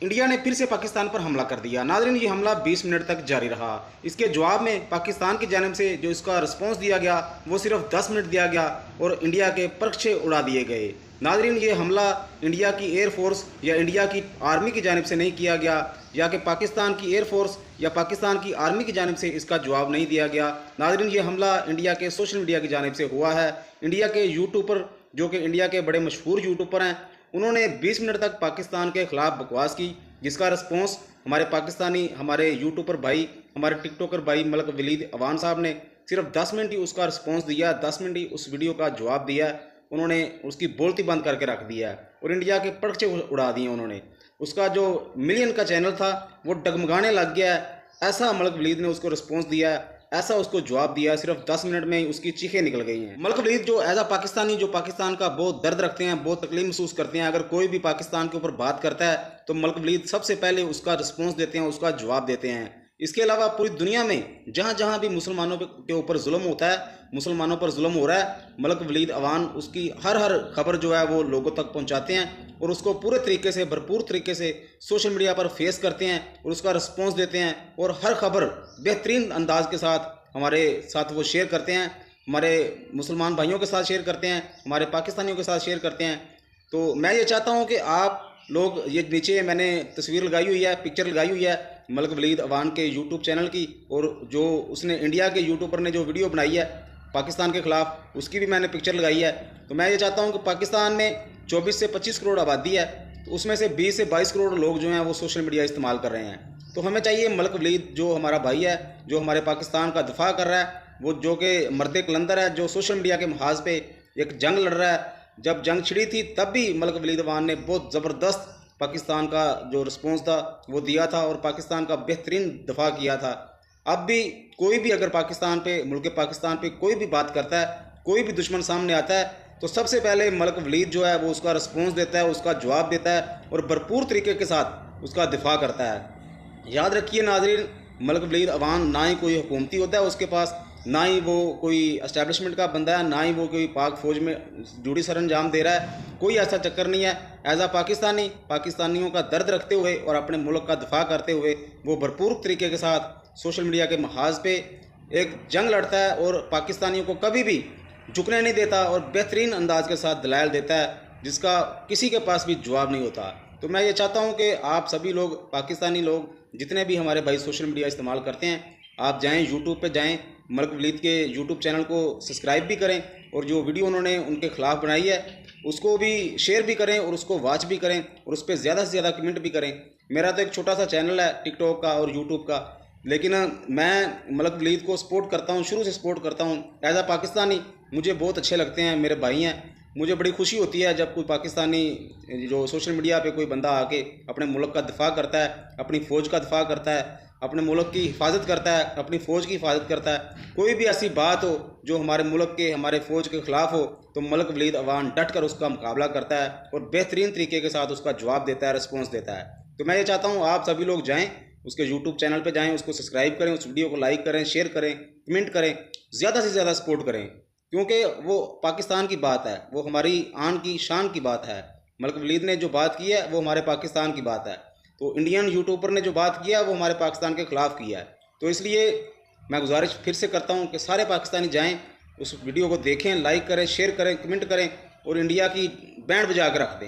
India ने फिर से पाकिस्तान पर हमला कर दिया। नाज़रीन, ये हमला 20 मिनट तक जारी रहा। इसके जवाब में पाकिस्तान की जानिब से जो इसका रिस्पॉन्स दिया गया वो सिर्फ 10 मिनट दिया गया और इंडिया के परखचे उड़ा दिए गए। नाज़रीन, ये हमला इंडिया की एयरफोर्स या इंडिया की आर्मी की जानिब से नहीं किया गया, या कि पाकिस्तान की एयरफोर्स या पाकिस्तान की आर्मी की जानिब से इसका जवाब नहीं दिया गया। नाज़रीन, ये हमला इंडिया के सोशल मीडिया की जानिब से हुआ है। इंडिया के यूट्यूबर, जो कि इंडिया के बड़े मशहूर यूट्यूबर हैं, उन्होंने 20 मिनट तक पाकिस्तान के ख़िलाफ़ बकवास की, जिसका रिस्पॉन्स हमारे यूट्यूबर भाई, हमारे टिकटॉकर भाई मलक वलीद अवान साहब ने सिर्फ 10 मिनट ही उसका रिस्पॉन्स दिया, 10 मिनट ही उस वीडियो का जवाब दिया। उन्होंने उसकी बोलती बंद करके रख दिया और इंडिया के पर्चे उड़ा दिए उन्होंने। उसका जो मिलियन का चैनल था वो डगमगाने लग गया है। ऐसा मलक वलीद ने उसको रिस्पॉन्स दिया है, ऐसा उसको जवाब दिया, सिर्फ 10 मिनट में ही उसकी चीखें निकल गई हैं। मलक वलीद जो एज अ पाकिस्तानी, जो पाकिस्तान का बहुत दर्द रखते हैं, बहुत तकलीफ महसूस करते हैं, अगर कोई भी पाकिस्तान के ऊपर बात करता है तो मलक वलीद सबसे पहले उसका रिस्पॉन्स देते हैं, उसका जवाब देते हैं। इसके अलावा पूरी दुनिया में जहाँ जहाँ भी मुसलमानों के ऊपर जुल्म होता है, मुसलमानों पर जुल्म हो रहा है, मलक वलीद अवान उसकी हर खबर जो है वो लोगों तक पहुँचाते हैं और उसको पूरे तरीके से, भरपूर तरीके से सोशल मीडिया पर फेस करते हैं और उसका रिस्पॉन्स देते हैं और हर खबर बेहतरीन अंदाज के साथ हमारे साथ वो शेयर करते हैं, हमारे मुसलमान भाइयों के साथ शेयर करते हैं, हमारे पाकिस्तानियों के साथ शेयर करते हैं। तो मैं ये चाहता हूँ कि आप लोग, ये नीचे मैंने तस्वीर लगाई हुई है, पिक्चर लगाई हुई है मलक वलीद अवान के यूट्यूब चैनल की, और जो उसने इंडिया के यूट्यूबर ने जो वीडियो बनाई है पाकिस्तान के ख़िलाफ़, उसकी भी मैंने पिक्चर लगाई है। तो मैं ये चाहता हूँ कि पाकिस्तान में 24 से 25 करोड़ आबादी है, तो उसमें से 20 से 22 करोड़ लोग जो हैं वो सोशल मीडिया इस्तेमाल कर रहे हैं। तो हमें चाहिए मलक वलीद, जो हमारा भाई है, जो हमारे पाकिस्तान का दिफा कर रहा है, वो जो कि मर्द कलंदर है, जो सोशल मीडिया के महाज पे एक जंग लड़ रहा है। जब जंग छिड़ी थी तब भी मलक वलीद अवान ने बहुत ज़बरदस्त पाकिस्तान का जो रिस्पॉन्स था वो दिया था और पाकिस्तान का बेहतरीन दफा किया था। अब भी कोई भी अगर पाकिस्तान पे, मुल्क पाकिस्तान पे कोई भी बात करता है, कोई भी दुश्मन सामने आता है, तो सबसे पहले मलक वलीद जो है वो उसका रिस्पॉन्स देता है, उसका जवाब देता है और भरपूर तरीके के साथ उसका दिफा करता है। याद रखिए नाज़रीन, मलक वलीद अवान ना ही कोई हुकूमती होता है उसके पास, ना ही वो कोई एस्टेब्लिशमेंट का बंदा है, ना ही वो कोई पाक फ़ौज में ड्यूटी सर अंजाम दे रहा है। कोई ऐसा चक्कर नहीं है। एज आ पाकिस्तानी, पाकिस्तानियों का दर्द रखते हुए और अपने मुल्क का दिफा करते हुए वो भरपूर तरीके के साथ सोशल मीडिया के महाज पे एक जंग लड़ता है और पाकिस्तानियों को कभी भी झुकने नहीं देता और बेहतरीन अंदाज के साथ दलाइल देता है, जिसका किसी के पास भी जवाब नहीं होता। तो मैं ये चाहता हूँ कि आप सभी लोग, पाकिस्तानी लोग, जितने भी हमारे भाई सोशल मीडिया इस्तेमाल करते हैं, आप जाएं यूट्यूब पे जाएं, मलक वलीद के यूट्यूब चैनल को सब्सक्राइब भी करें और जो वीडियो उन्होंने उनके ख़िलाफ़ बनाई है उसको भी शेयर भी करें और उसको वॉच भी करें और उस पर ज़्यादा से ज़्यादा कमेंट भी करें। मेरा तो एक छोटा सा चैनल है टिकटॉक का और यूट्यूब का, लेकिन मैं मलक वलीद को सपोर्ट करता हूँ, शुरू से सपोर्ट करता हूँ। एज आ पाकिस्तानी मुझे बहुत अच्छे लगते हैं, मेरे भाई हैं। मुझे बड़ी खुशी होती है जब कोई पाकिस्तानी जो सोशल मीडिया पे कोई बंदा आके अपने मुल्क का दिफा करता है, अपनी फ़ौज का दिफा करता है, अपने मुल्क की हिफाजत करता है, अपनी फ़ौज की हिफाजत करता है। कोई भी ऐसी बात हो जो हमारे मुल्क के, हमारे फ़ौज के ख़िलाफ़ हो, तो मलक वलीद अवान डट कर उसका मुकाबला करता है और बेहतरीन तरीके के साथ उसका जवाब देता है, रिस्पॉन्स देता है। तो मैं ये चाहता हूँ आप सभी लोग जाएँ, उसके यूट्यूब चैनल पर जाएँ, उसको सब्सक्राइब करें, उस वीडियो को लाइक करें, शेयर करें, कमेंट करें, ज़्यादा से ज़्यादा सपोर्ट करें, क्योंकि वो पाकिस्तान की बात है, वो हमारी आन की शान की बात है। मलक वलीद ने जो बात की है वो हमारे पाकिस्तान की बात है। तो इंडियन यूट्यूबर ने जो बात किया वो हमारे पाकिस्तान के ख़िलाफ़ किया है। तो इसलिए मैं गुजारिश फिर से करता हूँ कि सारे पाकिस्तानी जाएं, उस वीडियो को देखें, लाइक करें, शेयर करें, कमेंट करें और इंडिया की बैंड बजा कर रख दें।